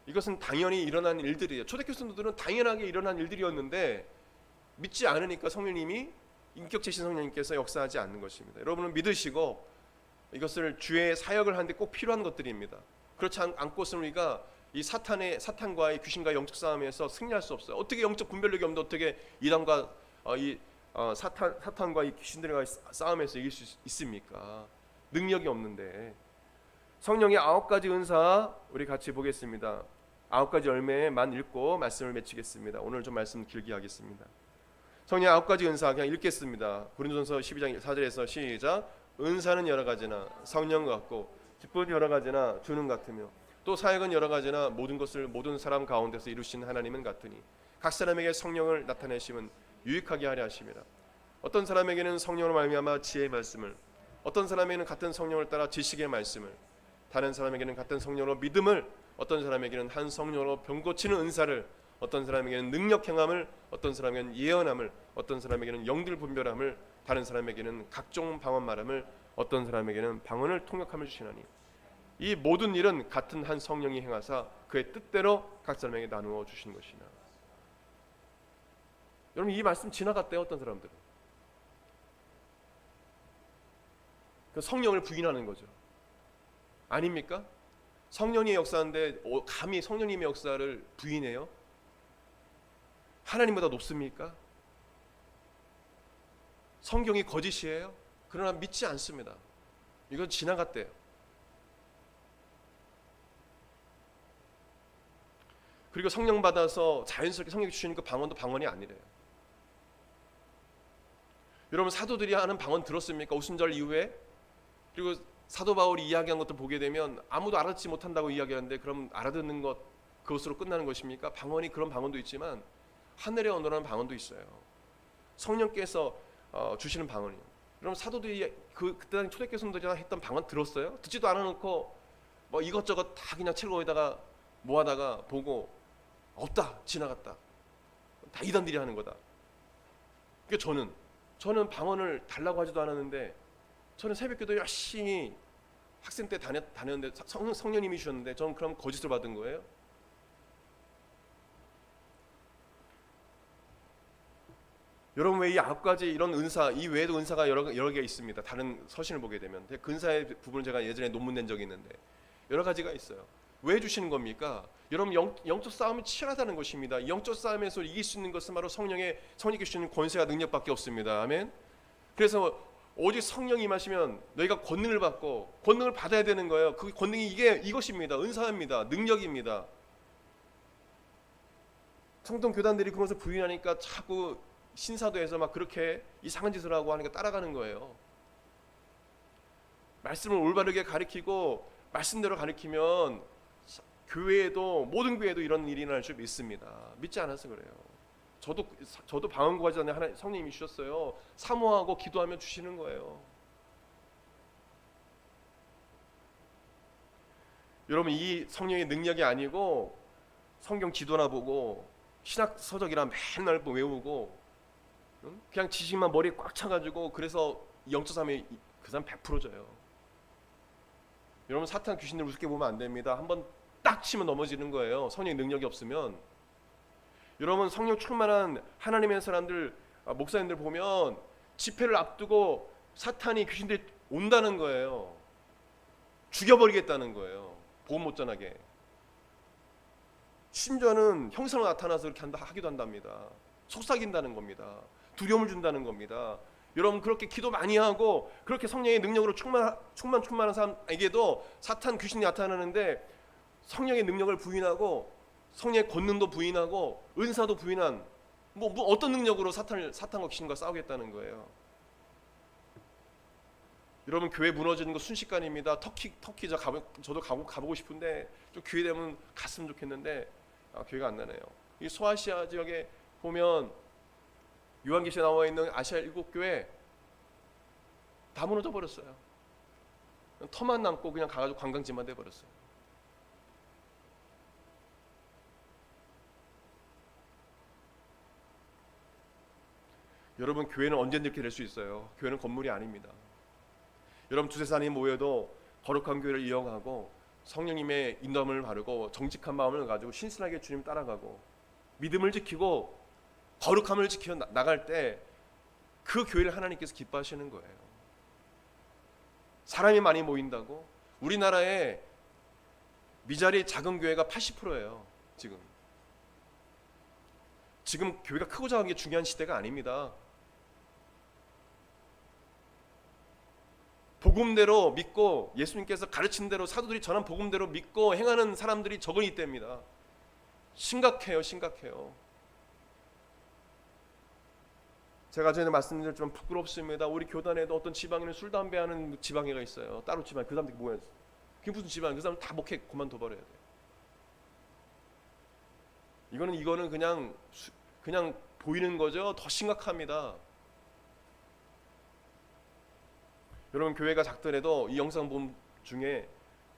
이것은 당연히 일어난 일들이에요. 초대교회 성도들은 당연하게 일어난 일들이었는데 믿지 않으니까 성령님이 인격체신 성령님께서 역사하지 않는 것입니다. 여러분은 믿으시고 이것을 주의 사역을 하는데 꼭 필요한 것들입니다. 그렇지 않고서는 우리가 이 사탄과의 귀신과의 영적 싸움에서 승리할 수 없어요. 어떻게 영적 분별력이 없는데 어떻게 이단과 사탄과 이 귀신들과의 싸움에서 이길 수 있습니까? 능력이 없는데. 성령의 9가지 은사 우리 같이 보겠습니다. 9가지 열매만 읽고 말씀을 맺히겠습니다. 오늘 좀 말씀 길게 하겠습니다. 성령의 9가지 은사 그냥 읽겠습니다. 고린도전서 12장 4절에서 시작. 은사는 여러 가지나 성령 같고 기쁨은 여러 가지나 주는 같으며 또 사역은 여러 가지나 모든 것을 모든 사람 가운데서 이루신 하나님은 같으니 각 사람에게 성령을 나타내심은 유익하게 하려 하심이라. 어떤 사람에게는 성령으로 말미암아 지혜의 말씀을, 어떤 사람에게는 같은 성령을 따라 지식의 말씀을, 다른 사람에게는 같은 성령으로 믿음을, 어떤 사람에게는 한 성령으로 병 고치는 은사를, 어떤 사람에게는 능력 행함을, 어떤 사람에게는 예언함을, 어떤 사람에게는 영들 분별함을, 다른 사람에게는 각종 방언 말함을, 어떤 사람에게는 방언을 통역함을 주시나니 이 모든 일은 같은 한 성령이 행하사 그의 뜻대로 각 사람에게 나누어 주신 것이나. 여러분 이 말씀 지나갔대요. 어떤 사람들은 그 성령을 부인하는 거죠. 아닙니까? 성령이 역사하는데 감히 성령님의 역사를 부인해요? 하나님보다 높습니까? 성경이 거짓이에요? 그러나 믿지 않습니다. 이건 지나갔대요. 그리고 성령 받아서 자연스럽게 성령이 주시니까 방언도 방언이 아니래요. 여러분 사도들이 하는 방언 들었습니까? 오순절 이후에? 그리고 사도 바울이 이야기한 것들 보게 되면 아무도 알아듣지 못한다고 이야기하는데 그럼 알아듣는 것 그것으로 끝나는 것입니까? 방언이 그런 방언도 있지만 하늘의 언어라는 방언도 있어요. 성령께서 주시는 방언이요. 여러분 사도들이 그때 당시 초대교회 성도들이 했던 방언 들었어요? 듣지도 않아놓고 뭐 이것저것 다 그냥 책 거기다가 모아다가 보고 없다 지나갔다 다 이단들이 하는 거다. 그러니까 저는 방언을 달라고 하지도 않았는데 저는 새벽기도 열심히 학생 때 다녔는데 성령님이 주셨는데 저는 그럼 거짓을 받은 거예요? 여러분 왜 이 9가지 이런 은사 이 외에도 은사가 여러 개 있습니다. 다른 서신을 보게 되면 그 은사의 부분을 제가 예전에 논문 낸 적이 있는데 여러 가지가 있어요. 왜 주시는 겁니까? 여러분 영적 싸움이 치열하다는 것입니다. 영적 싸움에서 이길 수 있는 것은 바로 성령님께 주시는 권세와 능력밖에 없습니다. 아멘. 그래서 오직 성령이 임하시면 너희가 권능을 받고 권능을 받아야 되는 거예요. 그 권능이 이것입니다. 은사입니다. 능력입니다. 성동 교단들이 그것을 부인하니까 자꾸 신사도에서 막 그렇게 이상한 짓을 하고 하니까 따라가는 거예요. 말씀을 올바르게 가르치고 말씀대로 가르치면 교회에도, 모든 교회에도 이런 일이 날 수 있습니다. 믿지 않아서 그래요. 저도 방언 구하지 않는 하나님 성령님이 주셨어요. 사모하고 기도하면 주시는 거예요. 여러분, 이 성령의 능력이 아니고 성경 지도나 보고 신학 서적이나 맨날 외우고 그냥 지식만 머리에 꽉 차가지고 그래서 영적 삶에 그 사람 100%져요. 여러분, 사탄 귀신들 우습게 보면 안 됩니다. 한번 딱 치면 넘어지는 거예요. 성령의 능력이 없으면. 여러분, 성령 충만한 하나님의 사람들, 목사님들 보면 집회를 앞두고 사탄이 귀신들이 온다는 거예요. 죽여버리겠다는 거예요. 복음 못 전하게. 심지어는 형상으로 나타나서 이렇게 하기도 한답니다. 속삭인다는 겁니다. 두려움을 준다는 겁니다. 여러분, 그렇게 기도 많이 하고 그렇게 성령의 능력으로 충만한 사람에게도 사탄 귀신이 나타나는데 성령의 능력을 부인하고 성령의 권능도 부인하고 은사도 부인한 뭐 어떤 능력으로 사탄과 귀신과 싸우겠다는 거예요. 여러분, 교회 무너지는 거 순식간입니다. 터키 저도 가보고 싶은데 좀 기회 되면 갔으면 좋겠는데 기회가 안 나네요. 이 소아시아 지역에 보면 요한계시에 나와 있는 아시아 7교회 다 무너져 버렸어요. 터만 남고 그냥 가가지고 관광지만 돼 버렸어요. 여러분, 교회는 언제든지 이렇게 될 수 있어요. 교회는 건물이 아닙니다. 여러분, 두세 사람이 모여도 거룩한 교회를 이용하고 성령님의 인도함을 바르고 정직한 마음을 가지고 신실하게 주님 따라가고 믿음을 지키고 거룩함을 지켜 나갈 때 그 교회를 하나님께서 기뻐하시는 거예요. 사람이 많이 모인다고? 우리나라에 미자리 작은 교회가 80%예요. 지금 교회가 크고 작은 게 중요한 시대가 아닙니다. 복음대로 믿고 예수님께서 가르친 대로 사도들이 전한 복음대로 믿고 행하는 사람들이 적은 이때입니다. 심각해요. 제가 전에 말씀드렸지만 부끄럽습니다. 우리 교단에도 어떤 지방에는 술 담배 하는 지방회가 있어요. 따로 지방. 그 사람들이 뭐야? 그게 무슨 지방? 그 사람 다 목회 그만둬 버려야 돼. 이거는 그냥 보이는 거죠. 더 심각합니다. 여러분, 교회가 작더라도 이 영상 본 중에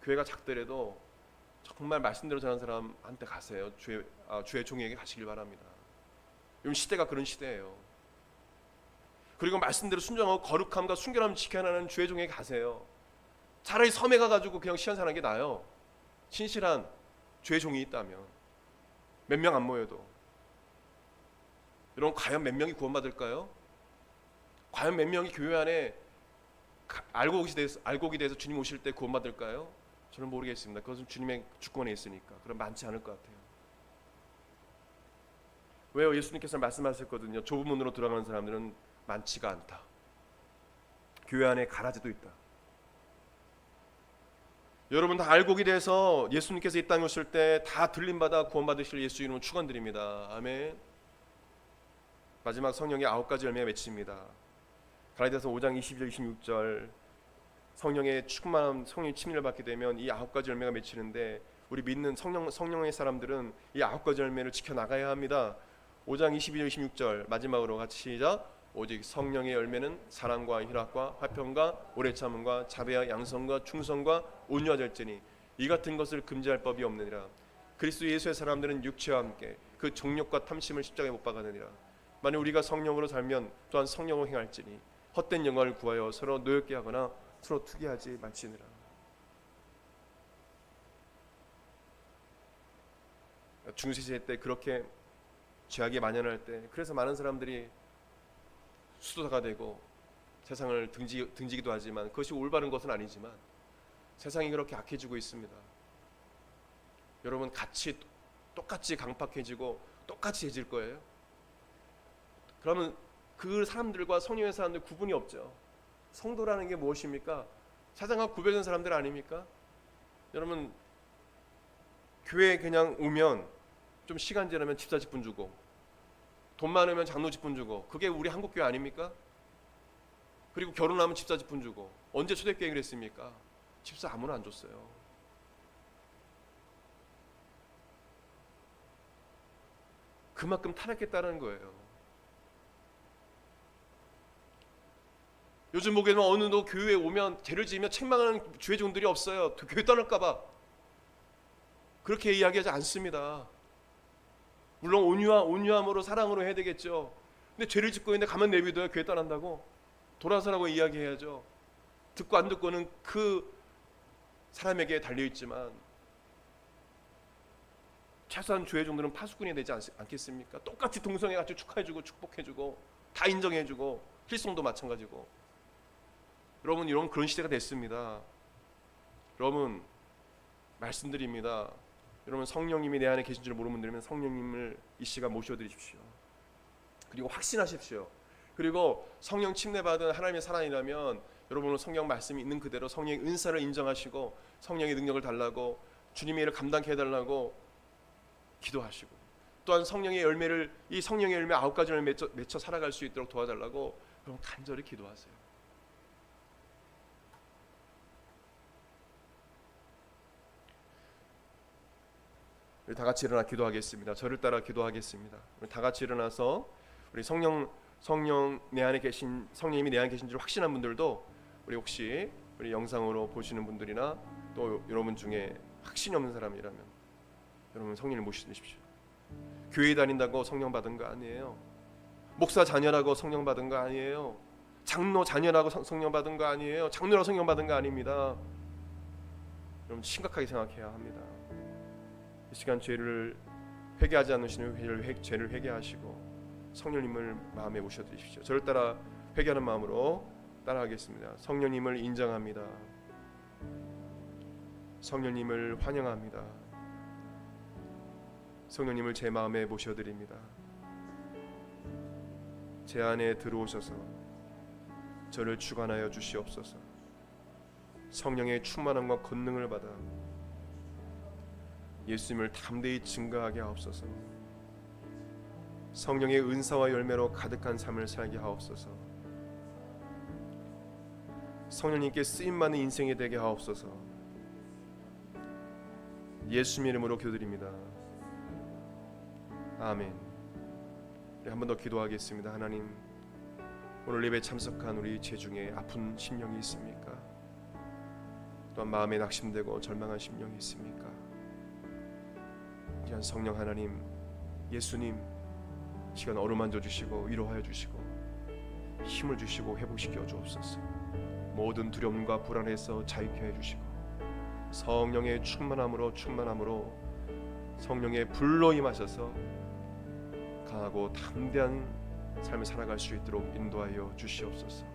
교회가 작더라도 정말 말씀대로 전하는 사람한테 가세요. 주의 종에게 가시길 바랍니다. 요즘 시대가 그런 시대예요. 그리고 말씀대로 순종하고 거룩함과 순결함을 지켜나가는 주의 종에게 가세요. 차라리 섬에 가가지고 그냥 시간 사는 게 나아요. 신실한 주의 종이 있다면 몇 명 안 모여도. 여러분, 과연 몇 명이 구원받을까요? 과연 몇 명이 교회 안에 알곡이 돼서 주님 오실 때 구원받을까요? 저는 모르겠습니다. 그것은 주님의 주권에 있으니까. 그럼 많지 않을 것 같아요. 왜요? 예수님께서 말씀하셨거든요. 좁은 문으로 들어가는 사람들은 많지가 않다. 교회 안에 가라지도 있다. 여러분, 다 알곡이 돼서 예수님께서 이 땅에 오실 때 다 들림받아 구원받으실 예수 이름으로 축원드립니다. 아멘. 마지막 성령의 9가지 열매가 맺힙니다. 갈라디아서 5장 22절 26절 성령의 충만함, 성령의 침례를 받게 되면 이 9가지 열매가 맺히는데 우리 믿는 성령의 사람들은 이 9가지 열매를 지켜나가야 합니다. 5장 22절 26절 마지막으로 같이 시작. 오직 성령의 열매는 사랑과 희락과 화평과 오래 참음과 자비와 양성과 충성과 온유와 절제니 이 같은 것을 금지할 법이 없느니라. 그리스도 예수의 사람들은 육체와 함께 그 정욕과 탐심을 십자가에 못 박아느니라. 만일 우리가 성령으로 살면 또한 성령으로 행할지니 헛된 영광을 구하여 서로 노엽게 하거나 서로 투기하지 말지니라. 중세시대 때 그렇게 죄악이 만연할 때 그래서 많은 사람들이 수도사가 되고 세상을 등지기도 하지만 그것이 올바른 것은 아니지만 세상이 그렇게 악해지고 있습니다. 여러분, 똑같이 강팍해지고 똑같이 해질 거예요? 그러면 그 사람들과 성령의 사람들 구분이 없죠. 성도라는 게 무엇입니까? 사장과 구별된 사람들 아닙니까? 여러분, 교회에 그냥 오면 좀 시간 지나면 집사 직분 주고 돈 많으면 장로 직분 주고, 그게 우리 한국교회 아닙니까? 그리고 결혼하면 집사 직분 주고. 언제 초대교회 그랬습니까? 집사 아무나 안 줬어요. 그만큼 타락했다는 거예요. 요즘 보기에는 어느도 교회에 오면 죄를 지으면 책망하는 주의 종들이 없어요. 교회 떠날까봐. 그렇게 이야기하지 않습니다. 물론 온유함으로 사랑으로 해야 되겠죠. 근데 죄를 짓고 있는데 가만 내비둬야 교회 떠난다고? 돌아서라고 이야기해야죠. 듣고 안 듣고는 그 사람에게 달려있지만 최소한 주의 종들은 파수꾼이 되지 않겠습니까? 똑같이 동성애같이 축하해주고 축복해주고 다 인정해주고, 힐송도 마찬가지고. 여러분, 이런 그런 시대가 됐습니다. 여러분, 말씀드립니다. 여러분, 성령님이 내 안에 계신 줄 모르는 분들이면 성령님을 이 시간 모셔드리십시오. 그리고 확신하십시오. 그리고 성령 침례받은 하나님의 사랑이라면 여러분은 성령 말씀이 있는 그대로 성령의 은사를 인정하시고 성령의 능력을 달라고, 주님의 일을 감당케 해달라고 기도하시고, 또한 성령의 열매를, 이 성령의 열매 9가지를 맺혀 살아갈 수 있도록 도와달라고 여러분 간절히 기도하세요. 우리 다 같이 일어나 기도하겠습니다. 저를 따라 기도하겠습니다. 우리 다 같이 일어나서 우리 성령 내 안에 계신, 성령님이 내 안에 계신 줄 확신한 분들도, 우리 혹시 우리 영상으로 보시는 분들이나 또 여러분 중에 확신이 없는 사람이라면 여러분 성령을 모시십시오. 교회 다닌다고 성령 받은 거 아니에요. 목사 자녀라고 성령 받은 거 아니에요. 장로 자녀라고 성령 받은 거 아니에요. 장로라고 성령 받은 거 아닙니다. 여러분 심각하게 생각해야 합니다. 이 시간 죄를 회개하지 않으시는 죄를 회개하시고 성령님을 마음에 모셔드리십시오. 저를 따라 회개하는 마음으로 따라하겠습니다. 성령님을 인정합니다. 성령님을 환영합니다. 성령님을 제 마음에 모셔드립니다. 제 안에 들어오셔서 저를 주관하여 주시옵소서. 성령의 충만함과 권능을 받아 예수님을 담대히 증거하게 하옵소서. 성령의 은사와 열매로 가득한 삶을 살게 하옵소서. 성령님께 쓰임받는 인생이 되게 하옵소서. 예수님 이름으로 기도드립니다. 아멘. 우리 한 번 더 기도하겠습니다. 하나님, 오늘 예배에 참석한 우리 제 중에 아픈 심령이 있습니까? 또한 마음에 낙심되고 절망한 심령이 있습니까? 귀한 성령 하나님, 예수님, 시간 어루만져 주시고 위로하여 주시고 힘을 주시고 회복시켜 주옵소서. 모든 두려움과 불안에서 자유케 해 주시고 성령의 충만함으로 성령의 불로 임하셔서 강하고 담대한 삶을 살아갈 수 있도록 인도하여 주시옵소서.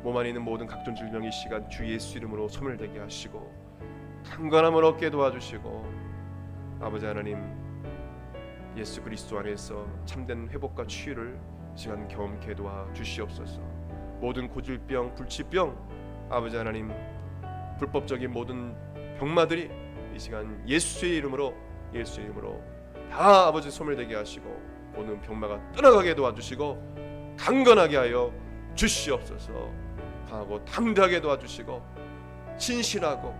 몸 안에 있는 모든 각종 질병이 시간 주 예수 이름으로 소멸되게 하시고 강건함을 얻게 도와주시고, 아버지 하나님, 예수 그리스도 안에서 참된 회복과 치유를 이 시간 경험케 도와 주시옵소서. 모든 고질병, 불치병, 아버지 하나님, 불법적인 모든 병마들이 이 시간 예수의 이름으로 다 아버지 소멸되게 하시고 모든 병마가 떠나가게 도와주시고 강건하게 하여 주시옵소서. 강하고 담대하게 도와주시고 진실하고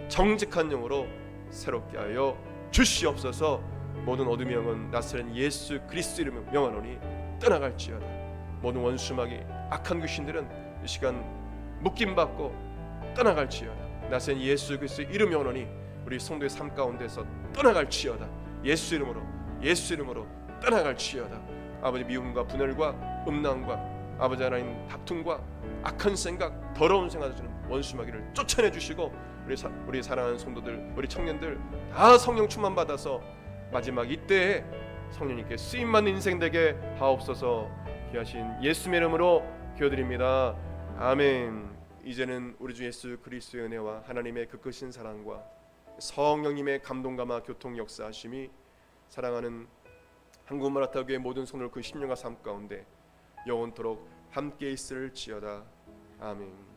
정직한 영으로 새롭게 하여 주시옵소서. 모든 어둠의 영은 나사렛 예수 그리스도 이름으로 명하노니 떠나갈지어다. 모든 원수마귀 악한 귀신들은 이 시간 묶임받고 떠나갈지어다. 나사렛 예수 그리스도 이름 명하노니 우리 성도의 삶 가운데서 떠나갈지어다. 예수 이름으로 떠나갈지어다. 아버지, 미움과 분열과 음란과 아버지 하나님 다툼과 악한 생각, 더러운 생각을 주는 원수마귀를 쫓아내 주시고 우리 사랑하는 성도들, 우리 청년들 다 성령 충만 받아서 마지막 이때에 성령님께 쓰임받는 인생 되게 하옵소서. 귀하신 예수의 이름으로 기도드립니다. 아멘. 이제는 우리 주 예수 그리스도의 은혜와 하나님의 그 크신 사랑과 성령님의 감동감화 교통 역사하심이 사랑하는 한국마라타교회 모든 성도들 그 10년과 삶 가운데 영원토록 함께 있을지어다. 아멘.